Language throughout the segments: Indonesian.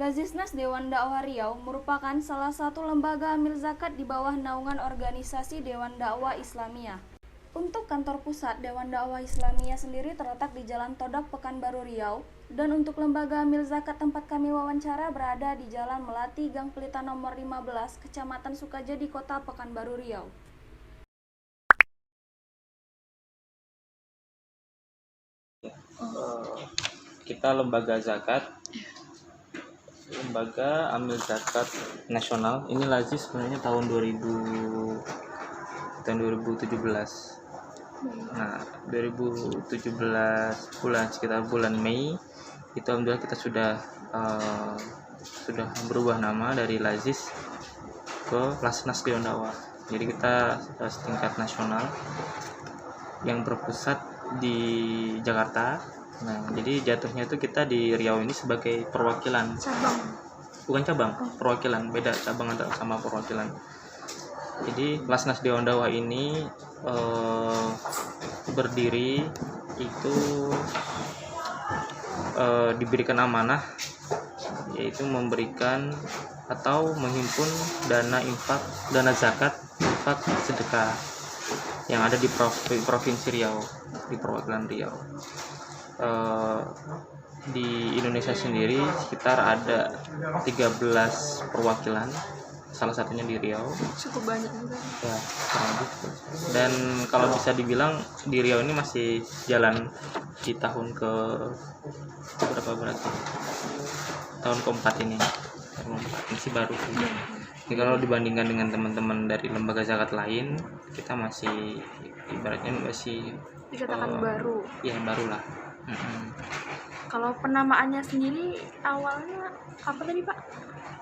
Lazisnas Dewan Dakwah Riau merupakan salah satu lembaga amil zakat di bawah naungan organisasi Dewan Dakwah Islamiyah. Untuk kantor pusat Dewan Dakwah Islamiyah sendiri terletak di Jalan Todak, Pekanbaru, Riau, dan untuk lembaga amil zakat tempat kami wawancara berada di Jalan Melati, Gang Pelita nomor 15, Kecamatan Sukajadi, Kota Pekanbaru, Riau. Kita lembaga zakat, lembaga amil zakat nasional. Ini Lazis sebenarnya tahun 2017. Nah, 2017 sekitar bulan Mei itu alhamdulillah kita sudah berubah nama dari Lazis ke Lasnas Dewan Dakwah. Jadi kita setingkat nasional yang berpusat di Jakarta. Nah, jadi jatuhnya itu kita di Riau ini sebagai perwakilan. Bukan cabang, perwakilan. Beda cabang antara sama perwakilan. Jadi Lasnas Dewan Dakwah ini berdiri itu diberikan amanah, yaitu memberikan atau menghimpun dana zakat, infak, sedekah yang ada di provinsi Riau, di perwakilan Riau. Di Indonesia sendiri sekitar ada 13 perwakilan, salah satunya di Riau. Cukup banyak juga. Ya, dan kalau bisa dibilang di Riau ini masih jalan di tahun ke berapa berarti? Tahun keempat ini. Masih baru sih. Jadi kalau dibandingkan dengan teman-teman dari lembaga zakat lain, kita masih ibaratnya masih Dikatakan baru. Ya, baru lah. Kalau penamaannya sendiri awalnya apa tadi, Pak?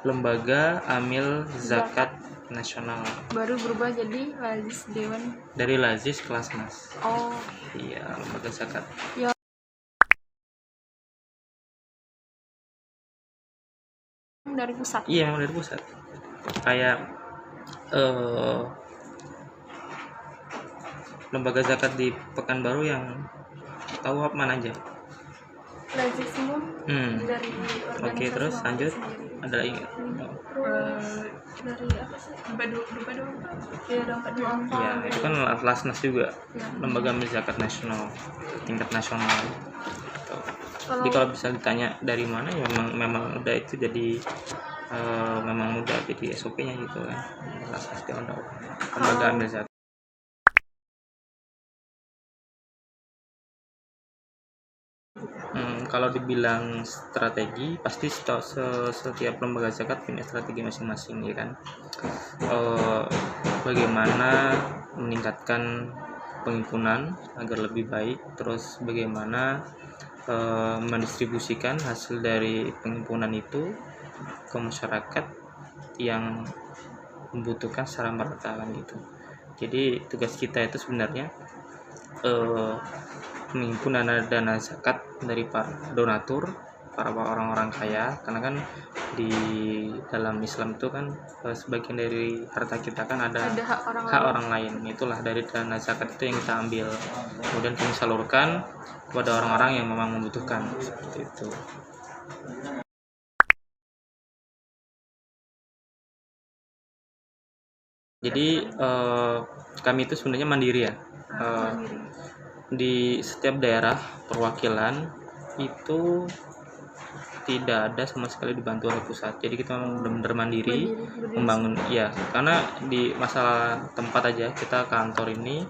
Lembaga Amil Zakat Nasional. Baru berubah jadi Lazis Dewan. Dari Lazis ke Lasnas. Oh. Iya, lembaga zakat. Ya. Dari pusat. Iya, dari pusat. Kayak lembaga zakat di Pekanbaru yang tahu apa mana aja? Lazis semua. Dari organisasi. Oke, terus lanjut. Ada lagi nggak? Dari apa sih? Dompet dua angka. Ya, itu kan Lasnas juga, lembaga amil zakat nasional, tingkat nasional. Gitu. Jadi kalau bisa ditanya dari mana, ya memang udah itu jadi memang udah jadi SOP-nya gitu kan. Lasnas Dewan Dakwah, lembaga amil zakat. Kalau dibilang strategi, pasti setiap lembaga zakat punya strategi masing-masing, ya kan. Bagaimana meningkatkan penghimpunan agar lebih baik, terus bagaimana mendistribusikan hasil dari penghimpunan itu ke masyarakat yang membutuhkan secara merata kan gitu. Jadi tugas kita itu sebenarnya menghimpun dana zakat dari para donatur, para orang-orang kaya, karena kan di dalam Islam itu kan sebagian dari harta kita kan ada hak orang lain. Itulah dari dana zakat itu yang kita ambil, kemudian kita salurkan kepada orang-orang yang memang membutuhkan, seperti itu. Jadi kami itu sebenarnya mandiri ya. Di setiap daerah perwakilan itu tidak ada sama sekali dibantu oleh pusat. Jadi kita memang benar-benar mandiri membangun, ya, karena di masalah tempat aja kita kantor ini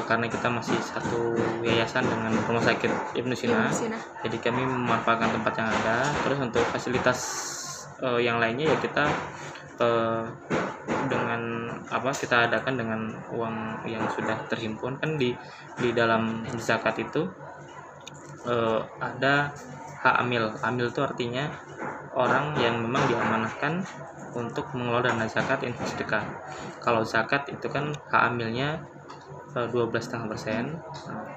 karena kita masih satu yayasan dengan rumah sakit Ibnu Sina. Jadi kami memanfaatkan tempat yang ada. Terus untuk fasilitas yang lainnya ya kita dengan kita adakan dengan uang yang sudah terhimpun. Kan di dalam zakat itu ada hak amil. Amil itu artinya orang yang memang diamanahkan untuk mengelola dana zakat, infak, sedekah. Kalau zakat itu kan hak amilnya 12,5%.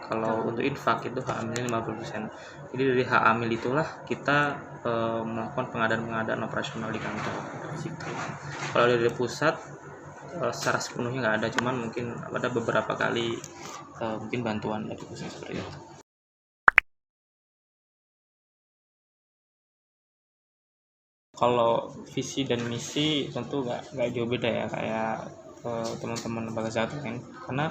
Kalau untuk infak itu hak amilnya 50%. Jadi dari hak amil itulah kita melakukan pengadaan operasional di kantor. Kalau dari pusat secara sepenuhnya nggak ada, cuman mungkin ada beberapa kali mungkin bantuan dari pusat seperti itu. Kalau visi dan misi tentu nggak jauh beda ya kayak teman-teman lembaga zakat kan. Karena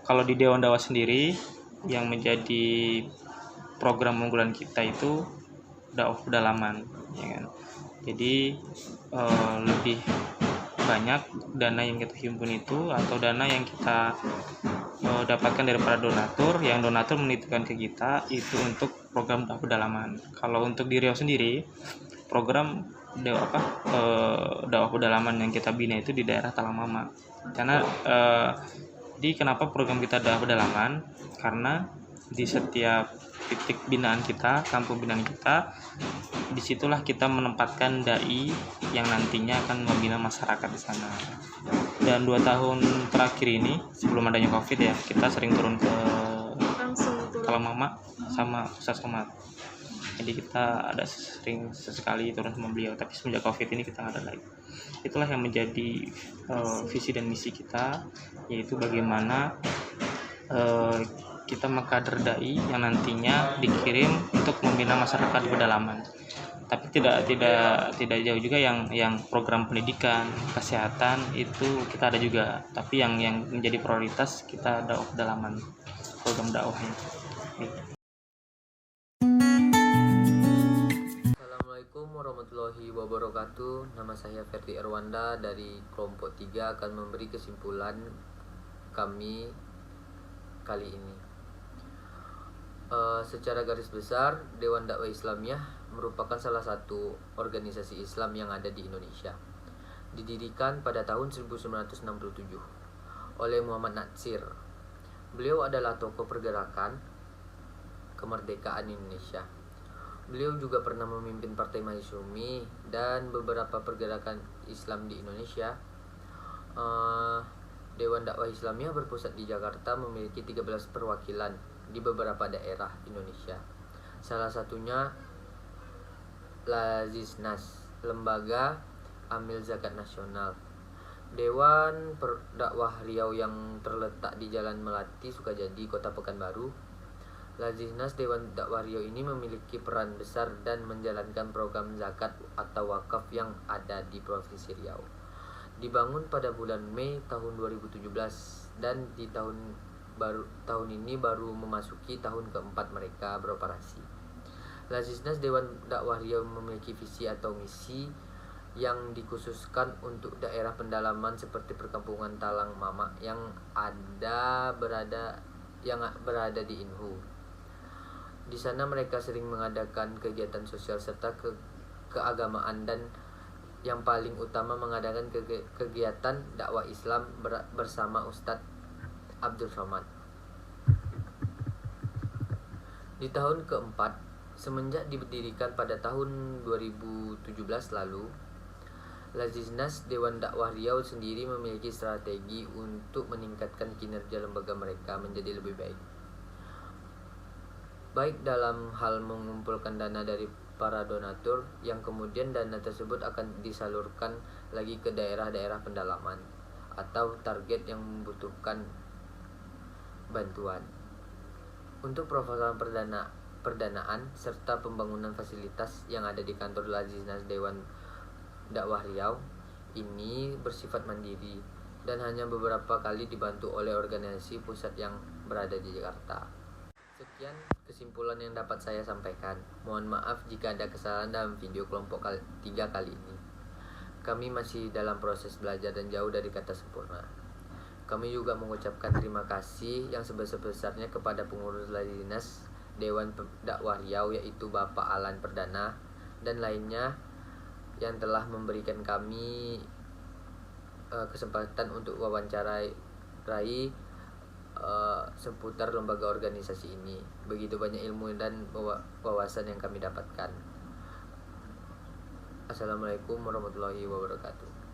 kalau di Dewan Dakwah sendiri yang menjadi program unggulan kita itu dakwah pedalaman, ya kan. Jadi lebih banyak dana yang kita himpun itu atau dana yang kita dapatkan dari para donatur, yang donatur menitipkan ke kita itu untuk program dakwah pedalaman. Kalau untuk di Riau sendiri, program dakwah pedalaman yang kita bina itu di daerah Talamama. Karena jadi kenapa program kita dakwah pedalaman? Karena di setiap titik binaan kita, kampung binaan kita, disitulah kita menempatkan dai yang nantinya akan membina masyarakat di sana. Dan 2 tahun terakhir ini sebelum adanya COVID ya, kita sering turun ke Talamama sama Ustaz Somad. Jadi kita ada sering sesekali turun sama beliau, tapi semenjak COVID ini kita nggak ada lagi. Itulah yang menjadi visi dan misi kita, yaitu bagaimana kita mengkader dai yang nantinya dikirim untuk membina masyarakat di pedalaman. Tapi tidak jauh juga yang program pendidikan, kesehatan itu kita ada juga. Tapi yang menjadi prioritas kita dakwah pedalaman, program dakwahnya. Assalamualaikum warahmatullahi wabarakatuh. Nama saya Ferdi Erwanda dari kelompok 3 akan memberi kesimpulan kami kali ini. Secara garis besar, Dewan Dakwah Islamiyah merupakan salah satu organisasi Islam yang ada di Indonesia. Didirikan pada tahun 1967 oleh Muhammad Natsir. Beliau adalah tokoh pergerakan kemerdekaan Indonesia. Beliau juga pernah memimpin Partai Masyumi dan beberapa pergerakan Islam di Indonesia. Dewan Dakwah Islamiyah berpusat di Jakarta, memiliki 13 perwakilan di beberapa daerah Indonesia. Salah satunya Lazisnas, Lembaga Amil Zakat Nasional. Dewan Dakwah Riau yang terletak di Jalan Melati, Sukajadi, Kota Pekanbaru. Lazisnas Dewan Dakwah Riau ini memiliki peran besar dan menjalankan program zakat atau wakaf yang ada di Provinsi Riau. Dibangun pada bulan Mei tahun 2017 dan di tahun ini baru memasuki tahun keempat mereka beroperasi. Lazisnas Dewan Dakwah Riau memiliki visi atau misi yang dikhususkan untuk daerah pendalaman seperti perkampungan Talang Mama yang berada di Inhu. Di sana mereka sering mengadakan kegiatan sosial serta keagamaan, dan yang paling utama mengadakan kegiatan dakwah Islam bersama Ustadz Abdul Somad. Di tahun keempat, semenjak didirikan pada tahun 2017 lalu, Lazisnas Dewan Dakwah Riau sendiri memiliki strategi untuk meningkatkan kinerja lembaga mereka menjadi lebih baik. Baik dalam hal mengumpulkan dana dari para donatur, yang kemudian dana tersebut akan disalurkan lagi ke daerah-daerah pendalaman atau target yang membutuhkan bantuan. Untuk proposal perdanaan serta pembangunan fasilitas yang ada di kantor Lazisnas Dewan Dakwah Riau ini bersifat mandiri dan hanya beberapa kali dibantu oleh organisasi pusat yang berada di Jakarta. Sekian kesimpulan yang dapat saya sampaikan. Mohon maaf jika ada kesalahan dalam video kelompok 3 kali ini. Kami masih dalam proses belajar dan jauh dari kata sempurna. Kami juga mengucapkan terima kasih yang sebesar-besarnya kepada pengurus Lazisnas Dewan Dakwah Riau, yaitu Bapak Alan Perdana dan lainnya yang telah memberikan kami kesempatan untuk wawancarai seputar lembaga organisasi ini. Begitu banyak ilmu dan wawasan yang kami dapatkan. Assalamualaikum warahmatullahi wabarakatuh.